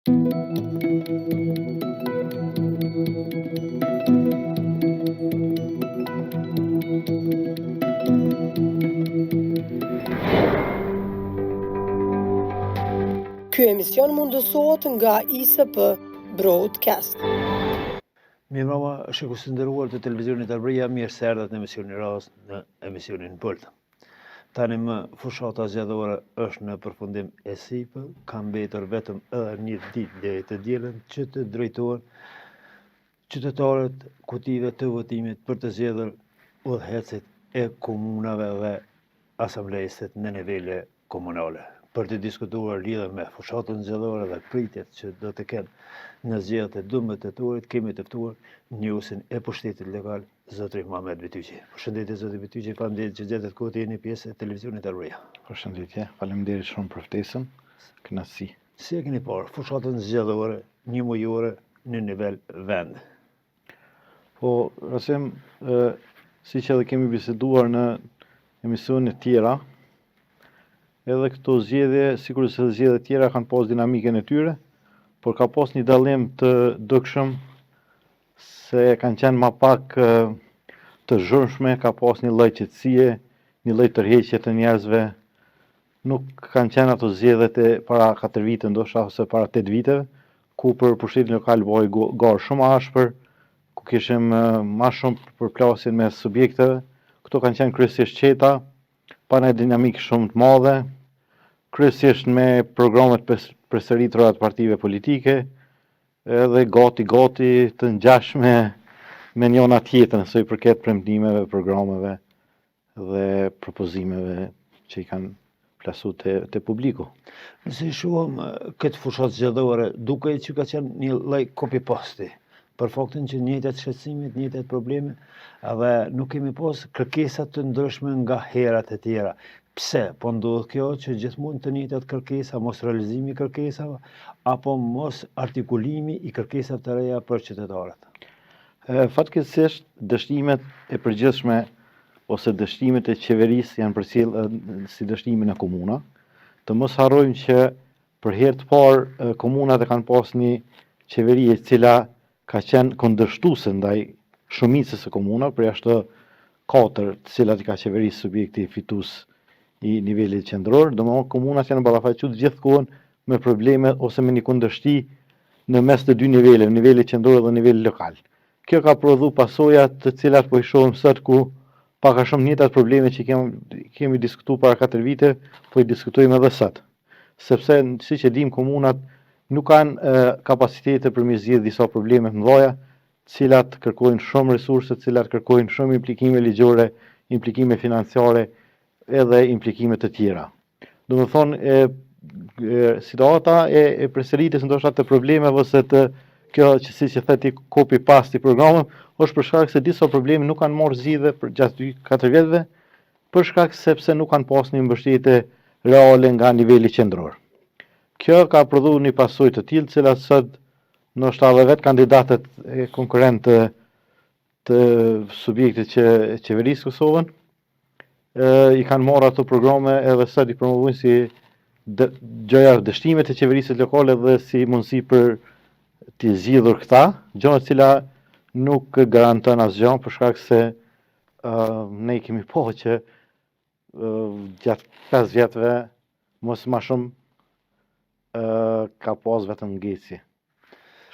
Ky emision mundësohet nga ISP Broadcast. Mirëmbrëma, shikues të nderuar të televizionit Arbëria, mirë se erdhët në emisionin rast në emisionin Bolt. Tani më fushata zgjedhore është në përfundim e sipër, ka mbetur vetëm edhe një ditë deri të dielën që të drejtohen qytetarët kutive të votimit për të zgjedhur udhëheqësit e komunave dhe asamblejësit në nivele komunale. Për të diskutuar lidhur me fushatën zgjedhore dhe pritjet që do të kenë në zgjedhjet e 12 tetorit, kemi të ftuar njohuesin e pushtetit lokal, zotri Muhamet Bityqi. Përshëndetje zoti Bityqi, faleminderit që gjetët kohë të jeni pjesë e televizionit Arbëria. Përshëndetje, faleminderit shumë për ftesën, kënaqësi. Si e keni parë fushatën zgjedhore një mujore në nivel vend? Po, Rasim, siç edhe kemi biseduar në emisione tjera, edhe këto zgjedhje, sigurisht se zgjedhjet tjera kanë pas dinamikën e tyre, por ka pas një dallim të dukshëm se kanë qenë më pak të zhurmshme, ka pas një lloj qetësie, një lloj tërheqje të njerëzve. Nuk kanë qenë ato zgjedhjet e para 4 vite, ndoshta ose para 8 viteve, ku për pushtetin lokal bëhej garë shumë ashpër, ku kishim më shumë përplasjen mes subjekteve. Këto kanë qenë kryesisht qeta, pa një dinamikë shumë të madhe, kryesisht me programet përsëritura të partive politike, edhe gati të ngjashme me njëna tjetrën, sa i përket premtimeve, programeve dhe propozimeve që i kanë plasuar te publiku. Nëse shohim këtë fushatë zgjedhore, duke që ka qenë një lloj copy-paste, për faktin që njëjtat shqetësimet, njëjtat probleme, edhe nuk kemi pas kërkesa të ndryshme nga herat e tjera. Pse? Po ndodh kjo që gjithmonë të njëjtat kërkesa, mos realizimi i kërkesave, apo mos artikulimi i kërkesave të reja për qytetarët? Fatkeqësisht, dështimet e përgjithshme ose dështimet e qeverisë janë përcjellë si dështimin e komuna. Të mos harrojmë që për herë të parë komunat e kanë pas një qeveri e cila ka qenë kundërshtuese ndaj shumicës së komunave, përjashtë 4 të cilat i ka qeverisë subjekti fitues i nivelit qendror, domethënë komunat janë ballafaqur gjithkohën me probleme ose me një kundërshti në mes të dy niveleve, niveli qendror dhe niveli lokal. Kjo ka prodhu pasoja të cilat po i shohim sot, ku pak a shumë njëjtat probleme që kemi diskutuar para 4 vite, po i diskutojmë edhe sot. Sepse siç e dim, komunat nuk kanë kapacitete për me zgjidhur disa probleme të mëdha, të cilat kërkojnë shumë resurse, të cilat kërkojnë shumë implikime ligjore, implikime financiare, edhe implikime të tjera. Do të thonë, situata e përsëritjes ndoshta të problemeve ose të kjo që siç e thati copy-paste i programit, është për shkak se disa probleme nuk kanë marrë zgjidhje për gjatë 4 vjetëve, për shkak sepse nuk kanë pas një mbështetje reale nga niveli qendror. Kjo ka prodhuar një pasojë të tillë, të cilat sot ndoshta edhe vetë kandidatët e konkurrentë të subjektit që qeverisë Kosovën i kanë marrë ato programe edhe sot i promovojnë si dështimet e qeverisë lokale dhe si mundësi për të zgjidhur këta, gjë e cila nuk garanton asgjë, për shkak se ne kemi po që gjatë 5 vjetëve mos më shumë ka pas vetëm ngecje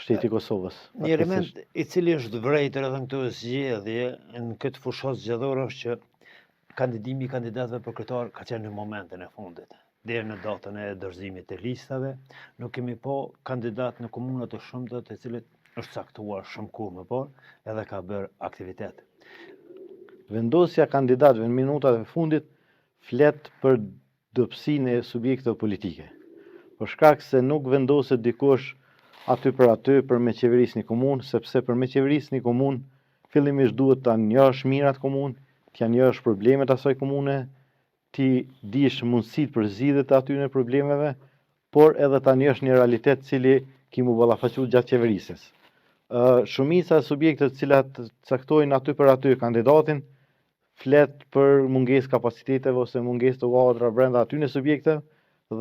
shteti i Kosovës. Një element i cili është vërejtër edhe në këto zgjedhje, në këtë fushatë zgjedhore, është që kandidimi i kandidatëve për kryetar ka qenë në momentin e fundit. Deri në datën e dorëzimit të listave, nuk kemi po kandidat në komuna të shumta të cilët është caktuar shumë kohë më parë edhe ka bërë aktivitet. Vendosja kandidatëve në minutat e fundit flet për dobësinë e subjekteve politike. Për shkak se nuk vendoset dikush aty për me qeverisë një komunë, sepse për me qeverisë një komunë fillimisht duhet ta njohësh mirat komunë, t'ja njohësh problemet asaj komune, ti dish mundësitë për zgjidhje të atyre problemeve, por edhe ta njohësh një realitet cili ki mu ballafaqur gjatë qeverisjes. Shumica e subjekteve të cilat caktojnë aty për aty kandidatin flet për mungesë kapaciteteve ose mungesë të kuadra brenda atyre subjekteve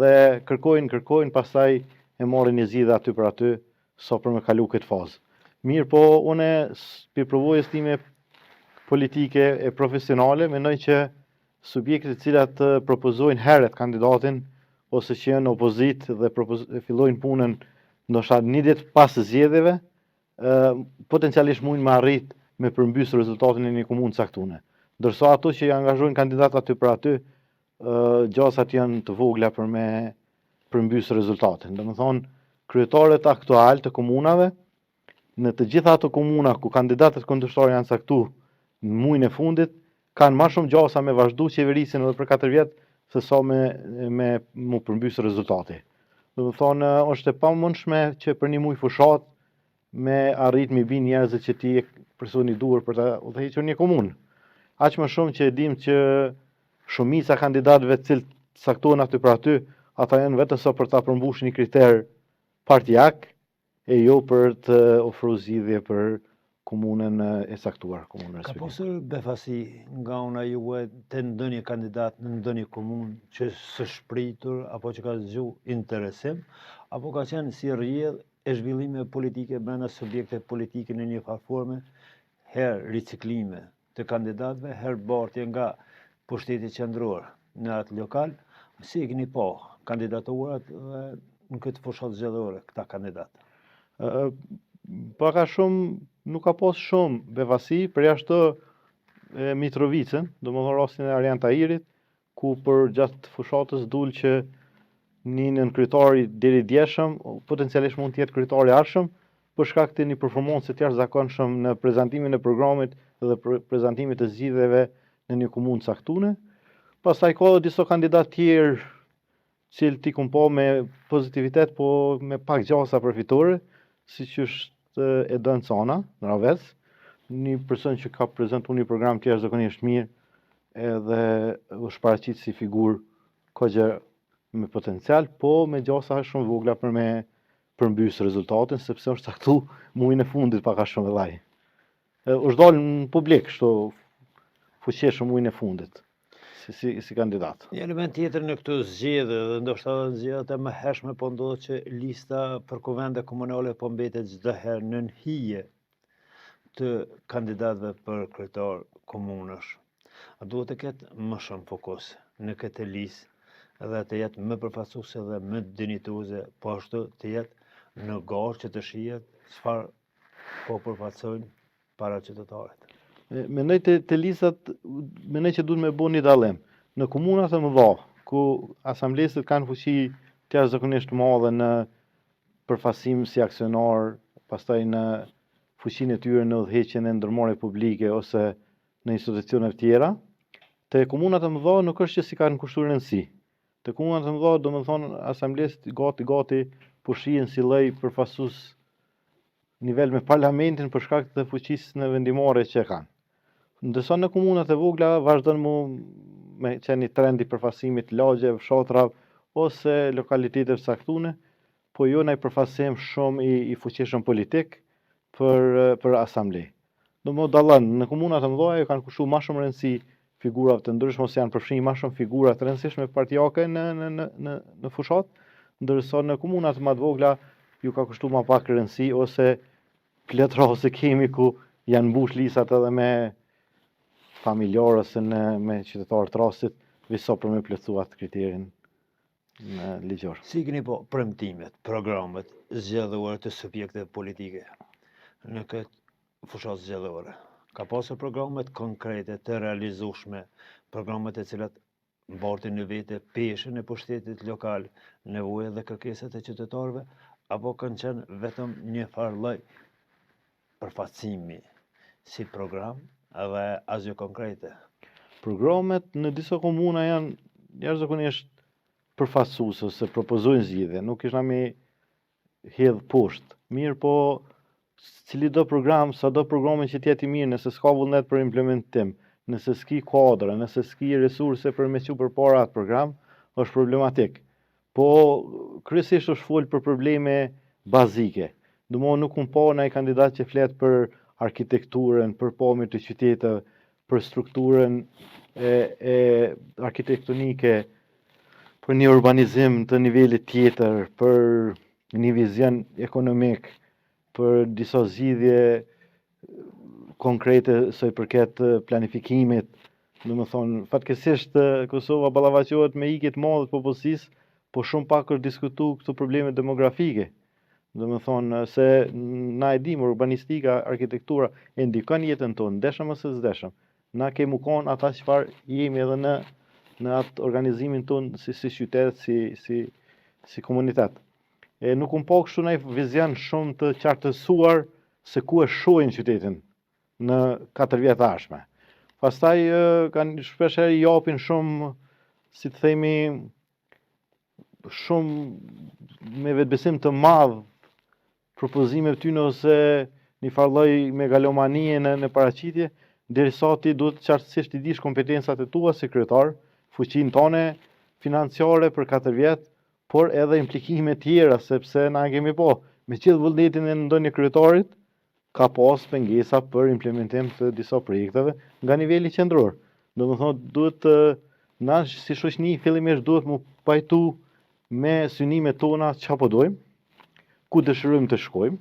dhe kërkojnë pastaj e marrin një zgjidhje aty për aty, sa për me kalu këtë fazë. Mirë po, une për provojës time politike e profesionale, mendoj që subjektet të cilat propozojnë herët kandidatin, ose që janë opozit dhe fillojnë punën ndoshta një ditë pas zgjedhjeve, potencialisht mund me arrit me përmbys rezultatin e një komunë caktune. Ndërsa ato që angazhojnë kandidat aty për aty, gjasat janë të vogla për me përmbys rezultatin. Domethënë, kryetarët aktual të komunave, në të gjitha ato komuna ku kandidatët kundërshtar janë caktuar në muajin e fundit, kanë më shumë gjasa me vazhdu qeverisin edhe për 4 vjet se sa me mu përmbys rezultati. Domethënë, është e pamundshme që për një muaj fushat me arrit mi bin njerëzit që ti e personi duhur për të udhëhequr një komunë. Aq më shumë që e dim që shumica kandidatëve të cilët caktohen aty për aty, ata janë vetëm sa për ta përmbushur një kriter partijak e jo për të ofruar zgjidhje për komunën e caktuar, komunën Ka respektive. pasur befasi nga ana juaj të ndonjë kandidat në ndonjë komunë që së shpritur apo që ka zgju interesim, apo ka qenë si rrjedhë e zhvillime politike brenda subjekte politike në një farë forme, herë riciklime të kandidatëve, herë bartje nga pushteti qendror në atë lokal, si e keni pa kandidaturat dhe në këtë fushat zgjedhore këta kandidatë? Paka shumë nuk ka pas shumë befasi për jashtë Mitrovicën, domethënë rastin e Arjan Tahirit, ku për gjatë fushatës dul që ninën kryetari deri djeshëm, potencialisht mund të jetë kryetari i ardhshëm, për shkak të një performancë të jashtëzakonshëm në prezantimin e programit dhe prezantimit të zgjidhjeve në një komunë caktune. Pastaj ka disa kandidatë tjerë që ti kum pa me pozitivitet, po me pak gjasa përfitore, siç është Edon Cana, në Ravec, një person që ka prezantuar një program të jashtëzakonisht mirë edhe është paraqit si figurë kogje me potencial, po me gjasa shumë vogla për me përmbys rezultatin, sepse është caktuar muajin e fundit pak a shumë vëllai. Është dalë në publik, kështu fuqishëm muajin e fundit si kandidat. Një element tjetër në këtë zgjedhje, dhe ndoshta edhe zgjedhjet e mëhershme, po ndodhet që lista për kuvende komunale po mbetet çdo herë në hije të kandidatëve për kryetar komunësh. A duhet të ketë më shumë fokus në këtë listë dhe të jetë më përfaqësuese dhe më dinjituese, po ashtu të jetë në garë që të shihet çfarë po përfaqësojnë para qytetarit. Mendoj të listat, mendoj që duhet me bo një dallim. Në komunat e mëdha, ku asamblesët kanë fuqi të jashtëzakonisht madhe në përfaqësim si aksionar, pastaj në fuqinë e tyre në udhëheqjen e ndërmarrjeve publike ose në institucione të tjera, te komunat e mëdha nuk është që si kanë kushtuar rëndësi. Te komunat e mëdha, domethënë asamblesët gati po shihen si lloj përfaqësues nivel me parlamentin për shkak të fuqisë në vendimore që kanë. Ndërsa në komunat e vogla vazhdon me qenë një trend i përfaqësimit lagjeve, fshatrave ose lokaliteteve të caktune, po jo në përfaqësim shumë i fuqishëm politik për asamble. Domethënë dallon, në komunat e mëdha kanë kushtuar më shumë rëndësi figurave të ndryshme ose janë përfshirë më shumë figura të rëndësishme partijake në fushat, ndërsa në komunat më të vogla ju ka kushtuar më pak rëndësi ose plot rase kemi ku janë mbush listat edhe me familjar ose me qytetarë të rastit, visa për me plotësuar atë kriterin ligjor. Si keni po premtimet, programet zgjedhore të subjekteve politike në këtë fushat zgjedhore? Ka pasur programet konkrete të realizueshme, programet e cilat mbartin në vete peshën e pushtetit lokal, nevojat dhe kërkesat e qytetarëve, apo kanë qenë vetëm një farë lloj përfaqësimi si program edhe asgjë konkrete? Programet në disa komuna janë jashtëzakonisht përfaqësuese ose propozojnë zgjidhje, nuk ishna me hedh poshtë. Mirë po, cili do program, sa do programe që t'jeti mirë, nëse s'ka vullnet për implementim, nëse s'ki kuadra, nëse s'ki resurse për me që përpara atë program, është problematik. Po, kryesisht është folë për probleme bazike. Domethënë nuk pa ndaj kandidat që flet për arkitekturën, për pamjen të qyteteve, për strukturën e arkitektonike, për një urbanizim të nivelit tjetër, për një vizion ekonomik për disa zgjidhje konkrete sa i përket planifikimit. Domethënë, fatkeqësisht Kosova ballafaqohet me ikje të madhe të popullsisë, po shumë pak është diskutu këto probleme demografike. Domethënë se na e dim urbanistika, arkitektura e ndikon jetën tonë, ndeshëm ose s'deshëm. Na kemi u kon ata çfarë jemi edhe në atë organizimin tonë si qytet, si komunitet. E nuk pa kështu një vizion shumë të qartësuar se ku e shohin qytetin në 4 vjet ashme. Pastaj kanë shpeshherë japin shumë, si të themi, shumë me vetbesim të madh propozime të tyne ose një farlloj megalomanie në paraqitje, derisa ti duhet qartësisht i dish kompetencat e tua si kryetar, fuqinë tone financiare për 4 vjet, por edhe implikime tjera, sepse na kemi me gjithë vullnetin e ndonjë kryetarit, ka pas pengesa për implementim të disa projekteve nga niveli qendror. Domethënë duhet na si shoqëni fillimisht duhet mu pajtu me synimet tona çfarë po dojmë, ku dëshirojmë të shkojmë,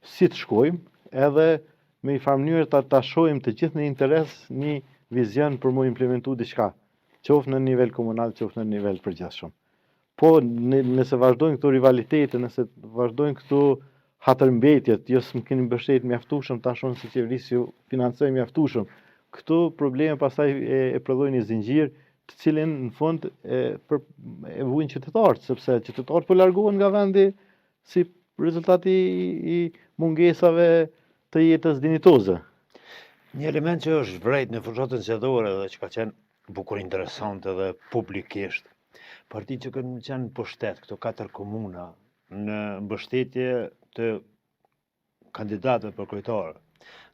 si të shkojmë, edhe me një farë mënyrë ta shohim të gjithë në interes një vizion për mu implementu diçka, qoftë në nivel komunal, qoftë në nivel përgjithshëm. Po nëse vazhdojnë këto rivalitete, nëse vazhdojnë këto hatërmbetjet, jo s'më keni mbështet mjaftueshëm ta shohim se qeverisë ju financojnë mjaftueshëm. Këto probleme pastaj e prodhojnë një zinxhir, të cilin në fund e vujnë qytetarët, sepse qytetarët po largohen nga vendi si rezultati i mungesave të jetës dinjitoze. Një element që është vrejt në fushatën zgjedhore dhe që ka qenë bukur interesante dhe publikisht, partitë që kanë qenë pushtet, këto 4 komuna, në mbështetje të kandidatëve për kryetar,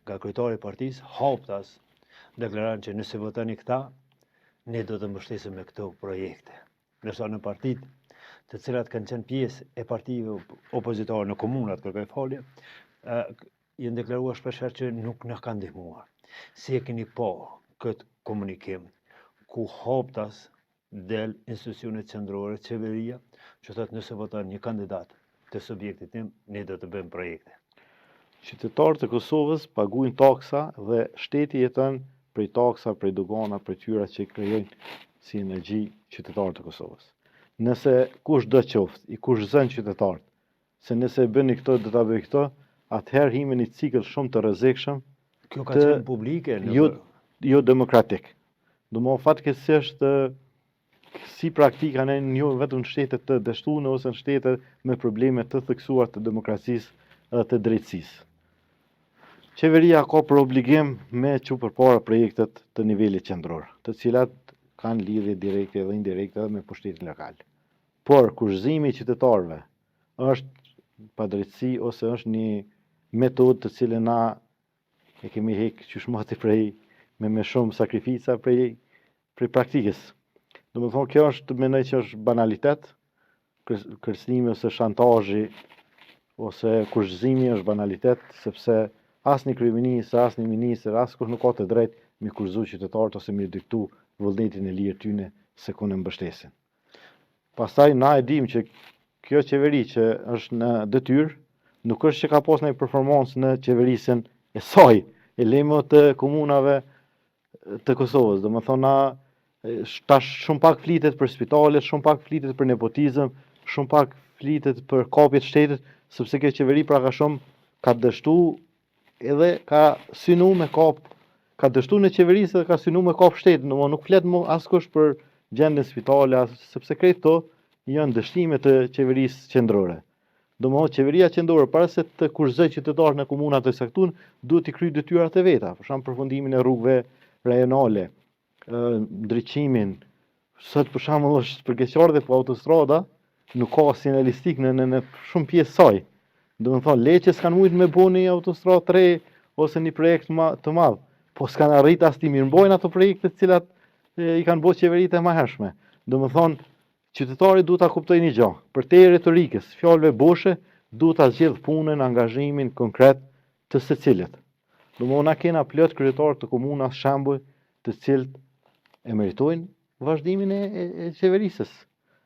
nga kryetari i partisë, haptas, deklaron që nëse votoni këta, ne do të mbështesim me këto projekte. Ndërsa në partitë të cilat kanë qenë pjesë e partive opozitare në komunat, kërkoj falje, janë deklaruar shpeshherë që nuk na kanë ndihmuar. Si e keni pa këtë komunikim, ku haptas del institucionet qendrore, qeveria, që thotë nëse voton një kandidat të subjektit tim, ne do të bëjmë projekte. Qytetarët e Kosovës paguajnë taksa dhe shteti jeton prej taksa, prej dogana, prej tyra që krijojnë si energji qytetarët e Kosovës. Nëse kush do qoftë, i kush zën qytetarët, se nëse bëni këto, do ta bëj këto, atëherë hime një cikël shumë të rrezikshëm. Kjo ka qenë publike jo demokratik. Domethënë fatkeqësisht si praktika në jo vetëm në shtetet të dështuara ose në shtete me probleme të theksuar të demokracisë dhe të drejtësisë. Qeveria ka për obligim me çu përpara projektet të nivelit qendror, të cilat kanë lidhje direkte dhe indirekte me pushtetin lokal. Por kushëzimi i qytetarëve është padrejtësi ose është një metodë të cilën na e kemi hek qyshmati prej me shumë sakrifica prej praktikës. Domethënë kjo është mendoj që është banalitet, kërcënimi ose shantazhi ose kushëzimi është banalitet, sepse asnjë kryeminist, asnjë ministër, askush nuk ka të drejtë me kurzu qytetarët ose me diktu vullnetin e lirë tyne se ku në mbështesin. Pastaj na e dim që kjo qeveri që është në detyrë, nuk është që ka pas një performancë në qeverisjen e saj, e lemo të komunave të Kosovës. Domethënë na tash shumë pak flitet për spitalet, shumë pak flitet për nepotizëm, shumë pak flitet për kapje të shtetit, sepse kjo qeveri pra ka shumë ka dështu edhe ka synu me kap, ka dështu në qeverisë dhe ka synu me kap shtetin, nuk flet më askush për gjendjen spitale, sepse këto janë dështime të qeverisë qendrore. Domethënë qeveria qendrore para se të kurrëzoj qytetarët në komunat e saktuar, duhet të kryejë detyrat e veta, për shembull përfundimin e rrugëve rajonale, ndriçimin, sot për shembull është përkeqërdhje po autostrada, nuk ka sinjalistik në shumë pjesë saj. Domethënë Leçës kanë mujt me bëni autostradë 3 ose një projekt të madh, po s'kan arrit as të mirëmbojnë ato projekte të cilat i kanë bërë qeveritë e mëhershme. Domethënë qytetari duhet ta kuptojë një gjë, për te retorikës, fjalëve boshe, duhet ta zgjidh punën, angazhimin konkret të secilit. Domethënë na kena plot kryetarë të komunave shembull, të cilët e meritojnë vazhdimin e qeverisës.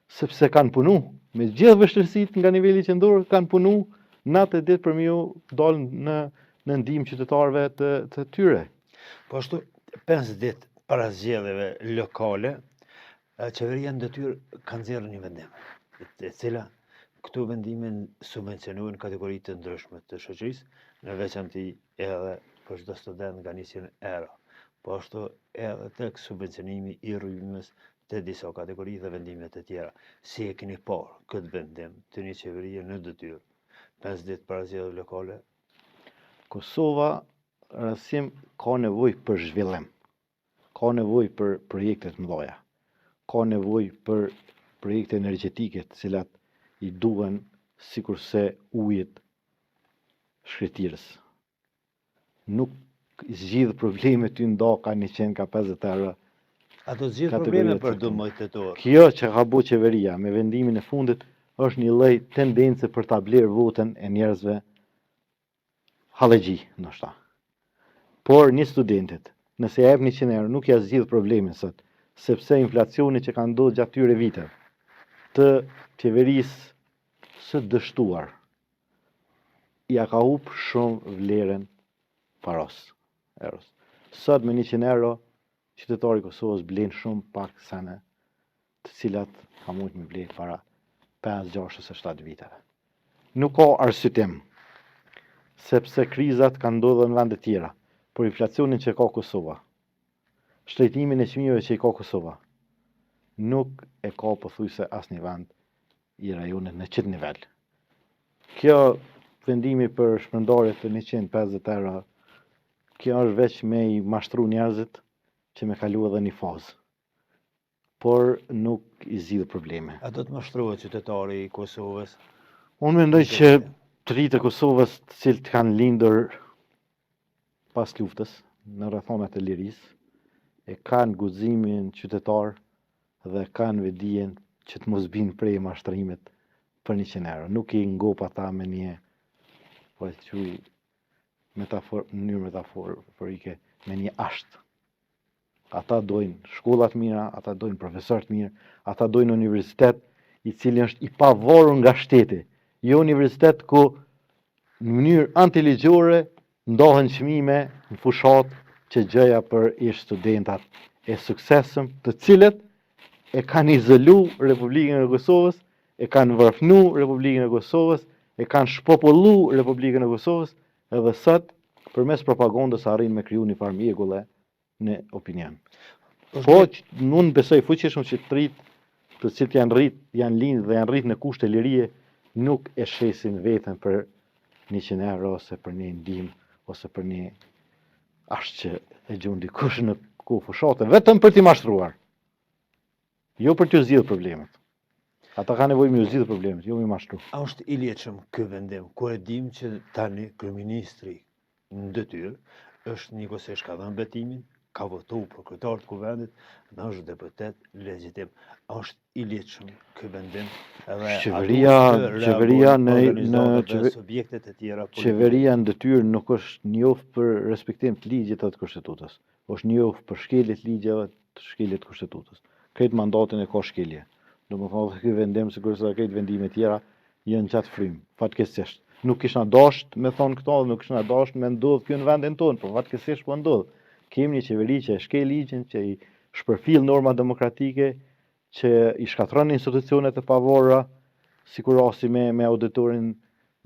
sepse kanë punu, me gjithë vështirësitë nga niveli qendror, kanë punu natë e ditë për më dalë në ndihmë qytetarëve të tyre. Po ashtu 5 ditë para zgjedhjeve lokale, qeveria në detyrë ka nxjerrë një vendim, e cila këto vendime subvencionojnë kategori të ndryshme të shoqërisë, në veçanti edhe për çdo student nga nisjen era. Po ashtu edhe tek subvencionimi i rrymës të disa kategori dhe vendimet e tjera. Si e keni parë këtë vendim të një qeverie në detyrë 5 ditë para zgjedhjeve lokale? Kosova rasim ka nevojë për zhvillim, ka nevojë për projekte të mëdha, ka nevojë për projekte energjetike të cilat i duhen sikurse ujit shkretirës. Nuk zgjidh problemet ty nda ka 100 ka 50 euro. Ato zgjidh probleme për dëmojt tetor. Kjo që ka bu qeveria me vendimin e fundit është një lloj tendence për ta blerë votën e njerëzve hallegji, ndoshta. Por një studentit, nëse jep 100 euro, nuk ja zgjidh problemin sot, sepse inflacioni që ka ndodhur gjatë këtyre viteve të qeverisë së dështuar ja ka hup shumë vlerën euros. Sot me 100 euro qytetari i Kosovës blen shumë pak sene, të cilat ka mund me blerë para 5, 6 ose 7 viteve. Nuk ka arsyetim, sepse krizat kanë ndodhur në vende tjera, por inflacionin që ka Kosova, shtrejtimin e çmimeve që i ka Kosova, nuk e ka pothuajse asnjë vend i rajonit në çet nivel. Kjo vendimi për shpërndarje të 150 euro, kjo është veç me i mashtru njerëzit që me kalu edhe një fazë, por nuk i zgjidh probleme. A do të mashtrohet qytetari i Kosovës? Unë mendoj që të rinjtë e Kosovës të cilët kanë lindur pas luftës në rrethonat e lirisë, e kanë guximin qytetar dhe kanë vedijen që të mos binë prej mashtrimit për 100 euro. Nuk i ngop ata me një, po e quaj në mënyrë metaforike, me një ashtë. Ata dojnë shkolla të mira, ata dojnë profesor të mirë, ata dojnë universitet i cili është i pavarur nga shteti, jo universitet ku në mënyrë antiligjore ndohen çmime në fushat që gjëja për ish studentat e suksesshëm, të cilët e kanë izolu Republikën e Kosovës, e kanë vërfnu Republikën e Kosovës, e kanë shpopullu Republikën e Kosovës, edhe sot përmes propagandës arrin me kriju një farë mjegulle në opinion. Po, unë besoj fuqishëm që të cilët janë lindë dhe janë rritë në kushte lirie, nuk e shesin veten për 100 euro ose për një ndihmë ose për një ashtë që e gjunë dikush në ku fushate, vetëm për t'i mashtruar. Jo për t'u zgjidhur problemet. Ata kanë nevojë me u zgjidhur problemet, jo me mashtru. A është i lehtëshëm ky vendim, kur e dim që tani kryeministri në detyrë është Nikosesh ka dhënë betimin, ka votu për kryetar të kuvendit, dhe është deputet legjitim. A është i lehtëshëm ky vendim? Qeveria në subjektet e tjera politike. Qeveria në detyrë nuk është njoft për respektim të ligjit të kushtetutës. Është njoft për shkelje të ligjeve të shkelje të kushtetutës. Këtë mandatin e ka shkelje. Domethënë ky vendim sigurisht këtë vendime tjera janë gjatë frym, fatkeqësisht. Nuk kishna dashur me thon këto, nuk kishna dashur me ndodh këtu në vendin tonë, por fatkeqësisht po ndodh. Kemi një qeveri që e shkel ligjin, që i shpërfill norma demokratike, që i shkatron institucionet e pavarura, sikur rasti me auditorin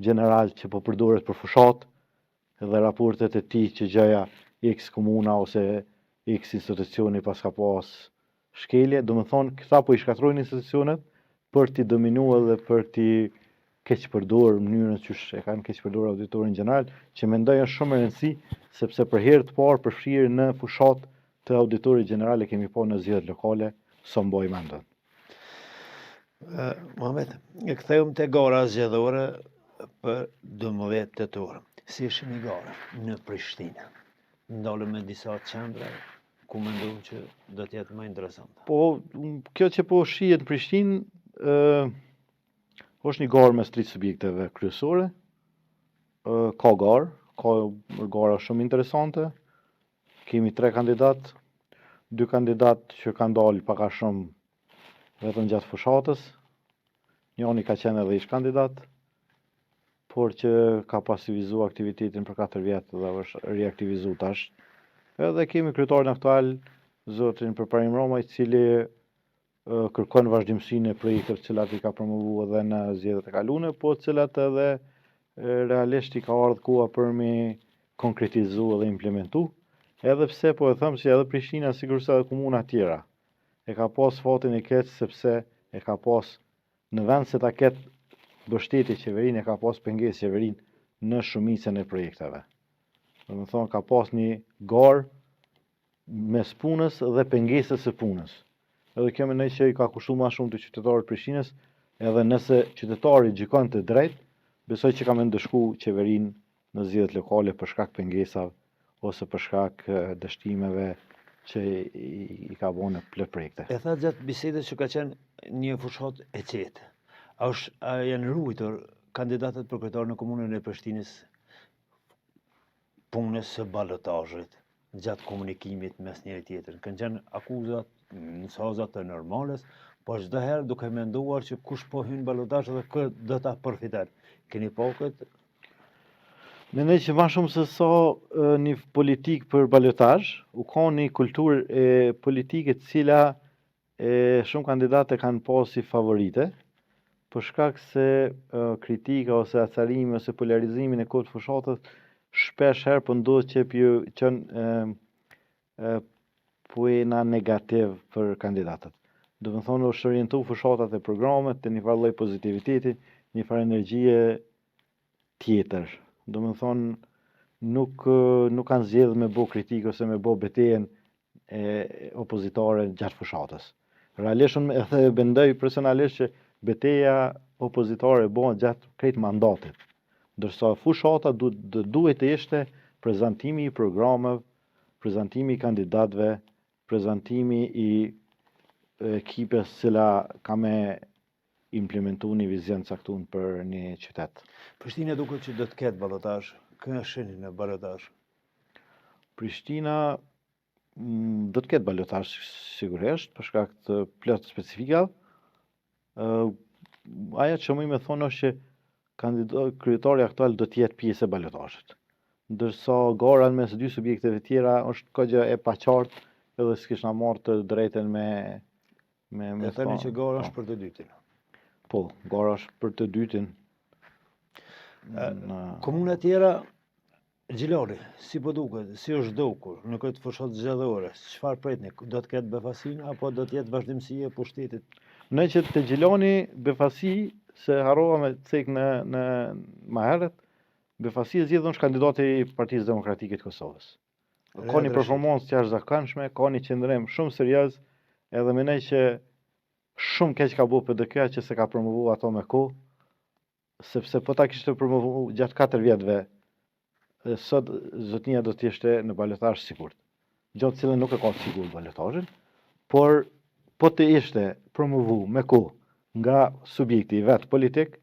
gjeneral që po përdoret për fushat, dhe raportet e tij që gjëja X komuna ose X institucioni pas ka pas shkelje, domethënë këta po i shkatrojnë institucionet për t'i dominuar dhe për t'i keq përdorur mënyrën që e kanë keq përdorur auditorin gjeneral, që mendoj është shumë e rëndësishme, sepse për herë të parë përfshirje në fushat të auditorit gjeneral e kemi pa në zgjedhjet lokale, sa mbaj mendon. Muhamet, e kthehëm te gara zgjedhore për 12 tetor. Si është një gara në Prishtinë? Ndalëm me disa qendra ku mendoj që do të jetë më interesante. Po, kjo që po shihet në Prishtinë është një garë mes 3 subjekteve kryesore. Ka gara shumë interesante. Kemi 3 kandidat, 2 kandidat që kanë dalë pak a shumë vetëm gjatë fushatës. Njoni ka qenë edhe ish kandidat, por që ka pasivizu aktivitetin për 4 vjetë dhe është reaktivizu tash. Edhe kemi kryetarin aktual, zotin Përparim Roma, i cili kërkon vazhdimsinë e projekteve të cilat i ka promovu edhe në zgjedhjet e kaluara, po të cilat edhe realisht i ka ardhur koha për me konkretizu dhe implementu, edhe pse po e them se edhe Prishtina, sigurisht edhe komuna tjera, e ka pas fatin e keq sepse e ka pas në vend se ta ketë mbështetje qeverinë, e ka pas pengesë qeverinë në shumicën e projekteve. Do të thonë ka pas një garë mes punës dhe pengesës së punës. Edhe kjo mendoj që i ka kushtuar më shumë të qytetarit Prishtinës, edhe nëse qytetari gjikon të drejt, besoj që ka më ndëshku qeverinë në zgjedhjet lokale për shkak pengesave ose për shkak dështimeve që i ka bënë në plot projekte. E tha gjatë bisedës që ka qenë një fushat e qetë. A janë ruajtur kandidatët për kryetar në komunën e Prishtinës punës së balotazhit gjatë komunikimit mes njëri tjetër? Kanë qenë akuzat, mesazat të normales, po çdo herë duke menduar që kush po hyn balotazh dhe kë do ta përfiton. Keni pa këtë? Mendoj që më shumë se sa një politik për balotazh, u ka një kulturë politike të cila shumë kandidatë kanë pas si favorite, për shkak se kritika ose acarimi ose polarizimin e kohët fushatës shpesh herë po ndodh që puena negativ për kandidatët. Do të thonë është orientu fushatat e programet të një farë lloj pozitiviteti, një farë energjie tjetër. Do të thonë nuk kanë zgjedhur me bë kritikë ose me bë betejën opozitare gjatë fushatës. Realisht unë e mendoj personalisht që beteja opozitare bëhet gjatë krejt mandatit, ndërsa fushata duhet të ishte prezantimi i programeve, prezantimi i kandidatëve, prezantimi i ekipes cila ka me implementu një vizion caktuar për një qytet. Prishtina duket që do të ketë ballotazh. Kë shihni në ballotazh? Prishtina do të ketë ballotazh sigurisht për shkak të plot specifikave. Ajo që më thonë është që kryetari aktual do të jetë pjesë e ballotazhit. Ndërsa gara mes dy subjekteve tjera është kogja e paqartë edhe s'kishna marrë të drejtën me thënë që gara është për të dytin. Po, gara është për të dytin. Komuna tjera, Gjilari, si po duket, si është dukur në këtë fushat zgjedhore, çfarë pritni? Do të ketë befasinë apo do të jetë vazhdimsi e pushtetit? Në që të Gjilani befasi, se harrova me cek në më herët, befasi zgjedhën është kandidati i Partisë Demokratike të Kosovës. Ka një performancë të jashtëzakonshme, ka një qëndrim shumë serioz, edhe mendoj që shumë keq ka bërë PDK që se ka promovu ato me kohë, sepse po ta kishte promovu gjatë 4 vjetëve, sot zotnia do të ishte në balotazh sigurt. Gjatë cilën nuk e ka të sigurt balotazhin, por po të ishte promovu me kohë nga subjekti vet politik,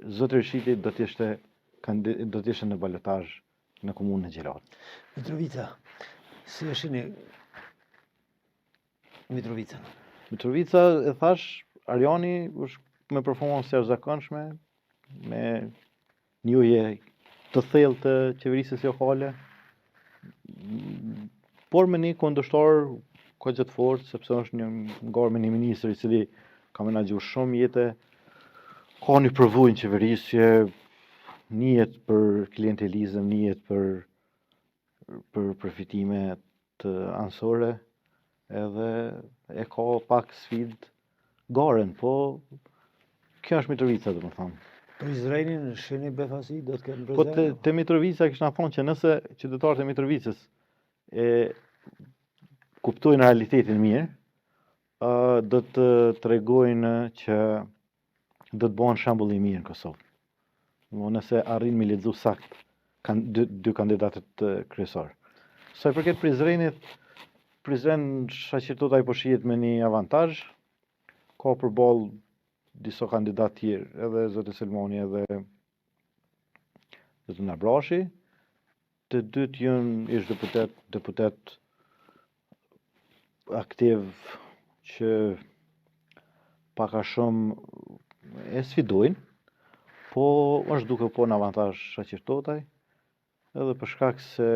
zoti Rishiti do të ishte në balotazh në komunën e Gjilarit. Mitrovica, si e shihni Mitrovicën? Mitrovica, e thash, Arjani është me performancë të jashtëzakonshme, me një uje të thellë të qeverisë lokale, por me një kundërshtar kaq të fortë, sepse është një garë me një ministër i cili ka menaxhuar shumë jete, ka një përvojë qeverisje, njihet për klientelizëm, njihet për përfitime të anësore, edhe e ka pak sfidë garen, po kjo është Mitrovica, do të thonë. Për Izraelin shihni befasi do të ketë Po te Mitrovica kishna thonë që nëse qytetarët e Mitrovicës kuptojnë realitetin mirë, do të tregojnë që do të bëhen shembull i mirë në Kosovë. Nëse arrin me lexu sakt dy kandidatët kryesor. Sa i përket Prizrenit, Prizren shaqirtot ai po shihet me një avantazh, ka përballë disa kandidatë tjerë, edhe zoti Selmani edhe zoti Nabrashi. Të dytë janë ish deputet aktiv që pak a shumë e sfidojnë, po është duke po në avantazh shoqërtotaj, edhe për shkak se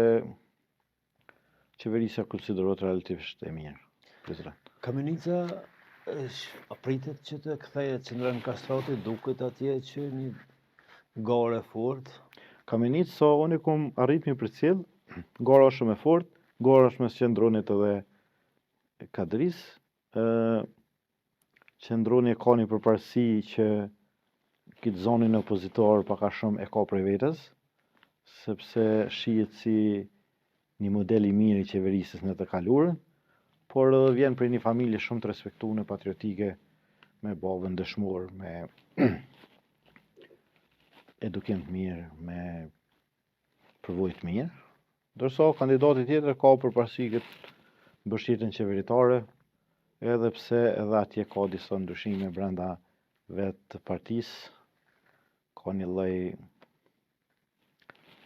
qeverisja konsiderohet relativisht e mirë. Prezident. Kamenica pritet që të kthehet qendra në Kastrati, duket atje që një gare fort. Kamenica sa unë kom arrit mi përcjell, gara është shumë e fort, gara është mes qendronit edhe Kadris. Qendroni ka një përparësi që këtë zonin opozitor pak a shumë e ka prej vetes, sepse shihet si një model i mirë i qeverisës në të kaluarën, por edhe vjen prej një familje shumë të respektuar, patriotike, me babën dëshmor, me edukim të mirë, me përvojë të mirë. Ndërsa kandidati tjetër ka përparësi këtë mbështetjen qeveritare, edhe pse edhe atje ka disa ndryshime brenda vetë partisë, ka një lloj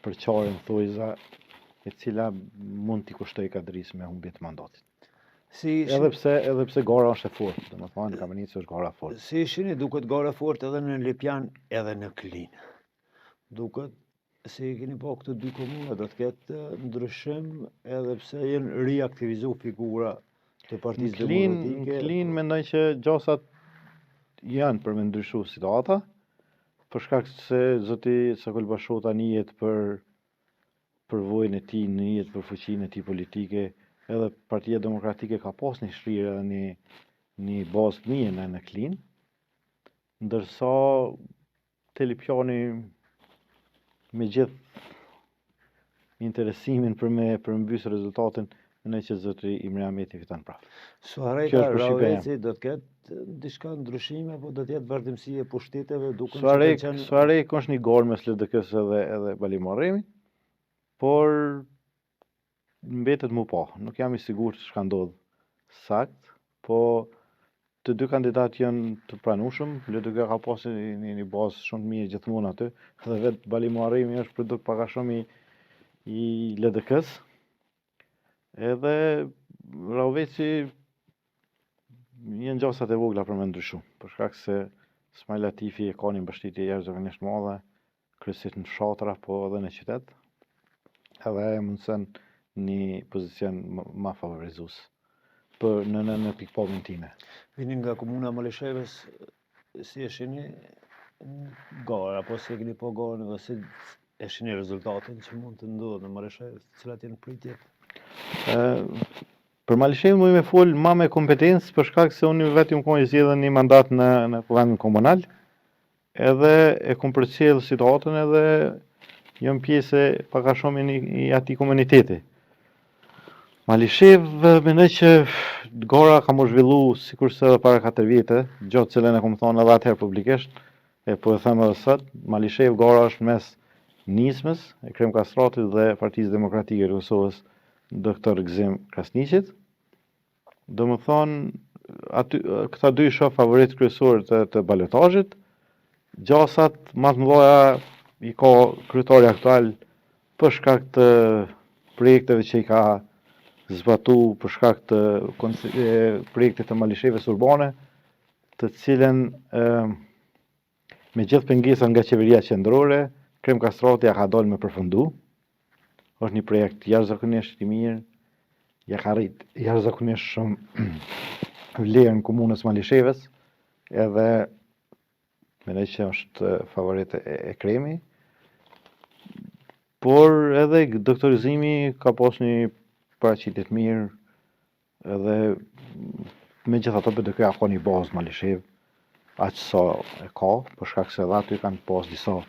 përqarje në thojza, e cila mund t'i kushtoj Kadris me humbjet mandatit. Edhe pse gara është e fortë, domethënë Kamenica është gara fort. Si shihni duket gara fort edhe në Lipjan edhe në Klin. Duket se keni pa këto dy komuna do të ketë ndryshim edhe pse janë riaktivizu figura të Partisë Demokratike. Në Klin mendoj që gjasat janë për me ndryshu situata, për shkak se zoti Sakol Bashota njihet për përvojën e tij, njihet për fuqinë e tij politike. Edhe Partia Demokratike ka pas një shrirë edhe një bazë të mirë në Klin, ndërsa Telipjani me gjithë interesimin për me përmbys rezultatin, në që zotri Imre Ahmeti fiton prapë. Suareka Raveci do të ketë diçka ndryshime, apo do të jetë vazhdimsi e pushteteve duke Suarek është një garë mes LDK-s edhe Bali Muharremit, por mbetet mu pa. Nuk jam i sigurt çka ndodh sakt, po të dy kandidat janë të pranueshëm, LDK ka pasur një bazë shumë të mirë gjithmonë aty, edhe vetë Bali Muharremi është produkt pak a shumë i LDK-s. Edhe Raveci janë gjasat e vogla për me ndryshu, për shkak se Ismail Latifi ka një mbështetje jashtëzakonisht madhe, kryesisht në fshatra, po edhe në qytet, edhe e mundson një pozicion më favorizues për në pikpamjen time. Vini nga komuna Malishevës, si e shihni gara, apo si e keni po garën, dhe si e shihni rezultatin që mund të ndodhë në Malishevës, cilat janë pritjet? Për Malishevë më me fol ma me kompetencë, për shkak se unë vetëm kam zgjedhur një mandat në Kuvendin Komunal, edhe e kam përcjell situatën edhe jam pjesë pak a shumë i atij komuniteti. Malishevë mendoj që gara ka më zhvillu sikurse edhe para 4 vite, gjë që cilën e kam thonë edhe atëherë publikisht, e po e them edhe sot, Malishevë gara është mes nismës e Krem Kastratit dhe Partisë Demokratike të Kosovës, Doktor Gzim Krasniqit. Domethënë, këta dy shoh favorit kryesor të balotazhit. Gjasat më të mëdha i ka kryetari aktual për shkak të projekteve që i ka zbatu, për shkak të projektit të Malishevës urbane, të cilën me gjithë pengesat nga qeveria qendrore, Krem Kastrati ja ka dalë me përfundu. Është një projekt jashtëzakonisht i mirë, ja ka rrit jashtëzakonisht shumë vlerën komunës Malishevës, edhe mendoj që është favorit e Kremi. Por edhe doktorizimi ka pas një paraqitje të mirë, edhe megjithatë BDK ka një bazë Malishevë, aq sa e ka, për shkak se edhe aty kanë pas disa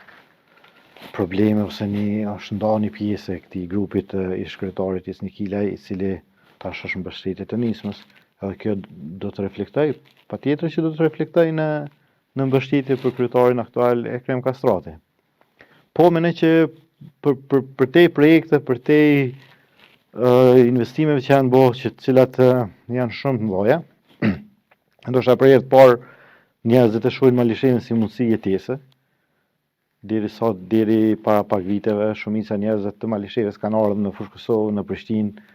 probleme ose është ndarë një pjesë e këtij grupit ish kryetarit Isni Kilaj, i cili tash është mbështetje të nismës, edhe kjo do të reflektoj, patjetër që do të reflektoj në mbështetje për kryetarin aktual e Krem Kastrati. Po mendoj që për te projekte, për te investimeve që janë bërë, që cilat janë shumë të mëdha, ndoshta për herë të parë njerëzit e shohin Malishevën si mundësi jetese. Deri para pak viteve, shumica njerëzve të Malishevës kanë ardhur në Fushë Kosovë, në Prishtinë,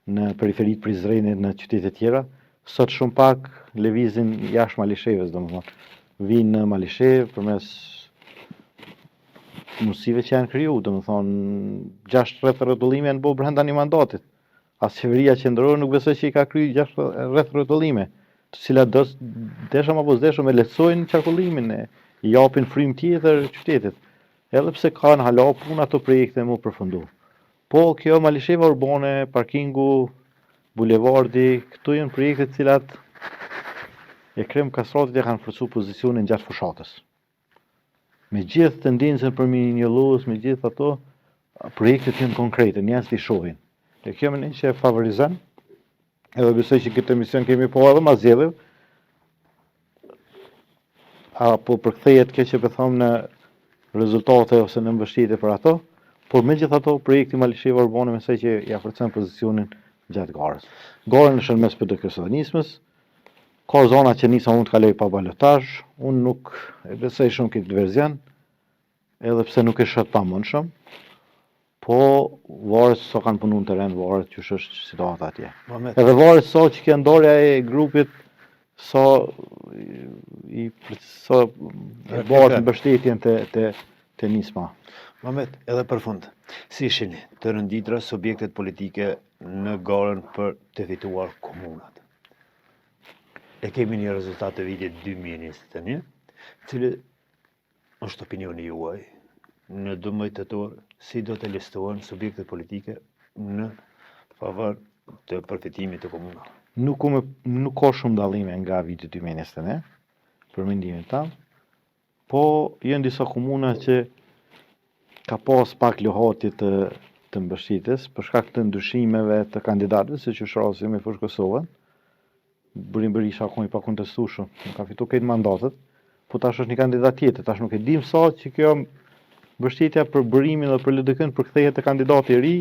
në periferitë Prizrenit, në qytete tjera, sot shumë pak lëvizin jashtë Malishevës, domethënë. Vinë në Malishev përmes mundësive që janë kriju, domethënë 6 rreth rrotullime janë bërë brenda një mandatit. As qeveria qendrore nuk besoj që i ka kriju 6 rreth rrotullime, të cilat deshëm apo s'deshëm e lehtësojnë qarkullimin, i japin frymë tjetër qytetit. Edhe pse kanë hala puna ato projekte më përfundu. Po kjo Malisheva urbane, parkingu, bulevardi, këto janë projekte të cilat e krem kastratit e kanë forcu pozicionin gjatë fushatës. Me gjithë tendencën për minjollos, me gjithë ato, projektet janë konkrete, njerëzit i shohin. E kjo më që e favorizon, edhe besoj që këtë emision kemi po edhe ma zgjedhje, apo përkthehet kjo që po them në rezultate ose në mbështetje për ato, por me gjithë ato projekti Malisheva urbane mesoj që ja forcon pozicionin gjatë garës. Gara në shërmes për dekresionismës, ka zona që nisa mund të kaloj pa balotazh, unë nuk e besoj shumë këtë verzion, edhe pse nuk e shoh pamundshëm, po varet sa kanë punu në teren, varet që është situata atje. Edhe varet sa që kjo ndarja e grupit, sa bëhet mbështetjen te nisma. Mamet, edhe për fund, si shini të rënditra subjektet politike në garën për të fituar komunat? E kemi një rezultat të vitit 2021, cili është opinioni juaj në 12 tetor, si do të listohen subjektet politike në favor të përfitimit të komunave. Nuk ka shumë dallime nga viti 2021, për mendimin tam, po janë disa komuna që ka pas pak lohatje të mbështetjes për shkak të ndryshimeve të kandidatëve, siç është rasti me Fushë Kosovën. Burim Berisha akoma i pa kontestueshëm, ka fituar këtë mandatet, po tash është një kandidat tjetër, tash nuk e dim sa që kjo mbështetja për bërimin dhe për LDK-n përkthehet te kandidati i ri,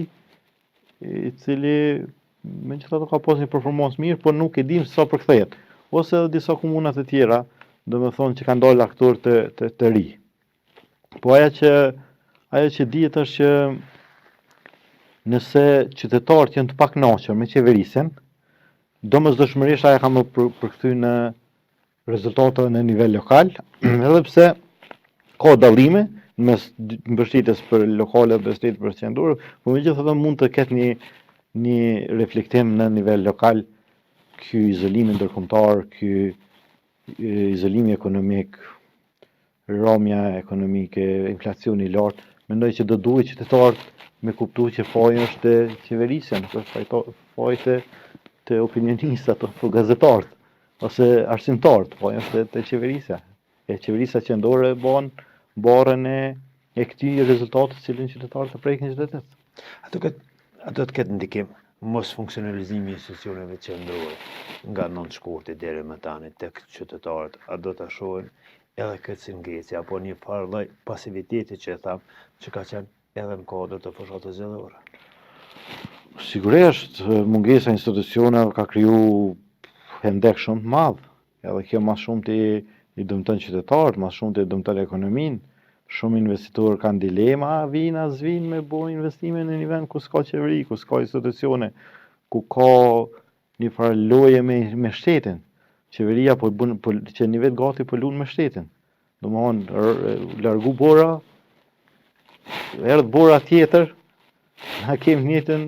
i cili megjithatë ka pas një performancë mirë, por nuk e dim sa përkthehet. Ose edhe disa komuna të tjera, domethënë që kanë dalë aktor të ri. Po ajo që dihet është që nëse qytetarët janë të pakënaqur me qeverisjen, domosdoshmërisht ajo ka më përkthy në rezultate në nivel lokal, edhe pse ka dallime mes mbështetjes për lokale dhe mbështetjes për qendrore, por megjithatë mund të ketë një reflektim në nivel lokal ky izolimi ndërkombëtar, ky izolimi ekonomik, rrëmja ekonomike, inflacioni i lartë, mendoj që do duhet qytetarët me kuptu që faji është te qeverisja, nuk është faji të opinionistat apo gazetarët ose arsimtarët, faji është te qeverisja. E qeverisja qendrore bën barën e këtij rezultati të cilin qytetarët të prekin çdo ditë. Ato të ketë ndikim mos funksionalizimi i institucioneve qendrore nga nëntëshkurti deri më tani tek qytetarët, a do ta shohin edhe këtë si ngecje apo një farë lloj pasiviteti që e tham që ka qenë edhe në kodër të fushatës zgjedhore? Sigurisht, mungesa e institucioneve ka kriju hendek shumë të madh, edhe kjo më shumë i dëmton qytetarët, më shumë i dëmton ekonominë. Shumë investitorë kanë dilema, vinë as vinë me bërë investime në një vend ku s'ka qeveri, ku s'ka institucione, ku ka një farë loje me shtetin. Qeveria që një vetë gati po lun me shtetin. Domethënë largu bora, erdh bora tjetër, na kemi njëjtën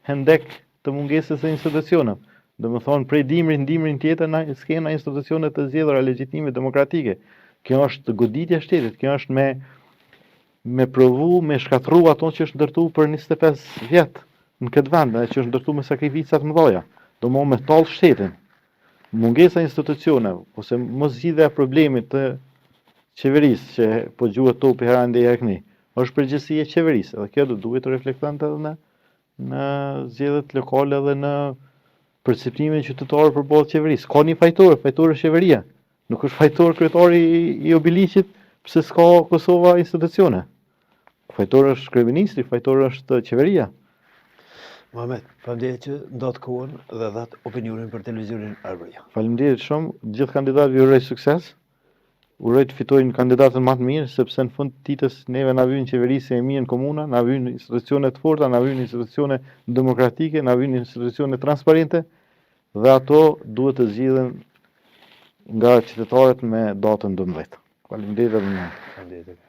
hendek të mungesës së institucioneve. Domethënë prej dimrin tjetër na s'kena institucione të zgjedhura legjitime demokratike. Kjo është goditja e shtetit, kjo është me provu, me shkatërru ato që është ndërtu për 25 vjet në këtë vend, që është ndërtu me sakrifica të mëdha. Domethënë me tall shtetin. Mungesa e institucioneve ose mos zgjidhja e problemit të qeverisë që po gjuhet topi herë herë këni, është përgjegjësia e qeverisë, dhe kjo do duhet të reflektonte edhe në zgjedhjet lokale dhe në perceptimin qytetarë përballë qeverisë. Ka një fajtor është qeveria. Nuk është fajtor kryetari i Obiliqit pse s'ka Kosova institucione. Fajtor është kryeministri, fajtor është qeveria. Muhamet, faleminderit që ndat kohën dhe dhat opinionin për televizionin Arbëria. Faleminderit shumë, gjithë kandidatëve uroj sukses. Uroj të fitojnë kandidatën më të mirë, sepse në fund ditës neve na vjen qeverisja e mirë në komuna, na vjen institucione të forta, na vjen institucione demokratike, na vjen institucione transparente. dhe ato duhet të zgjidhen nga qytetarët me datën 12. Faleminderit edhe një. Faleminderit.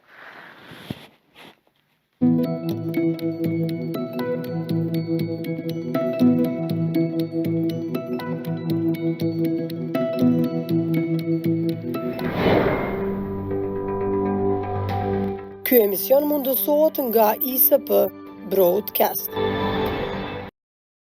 Ky emision mundësohet nga ISP Broadcast.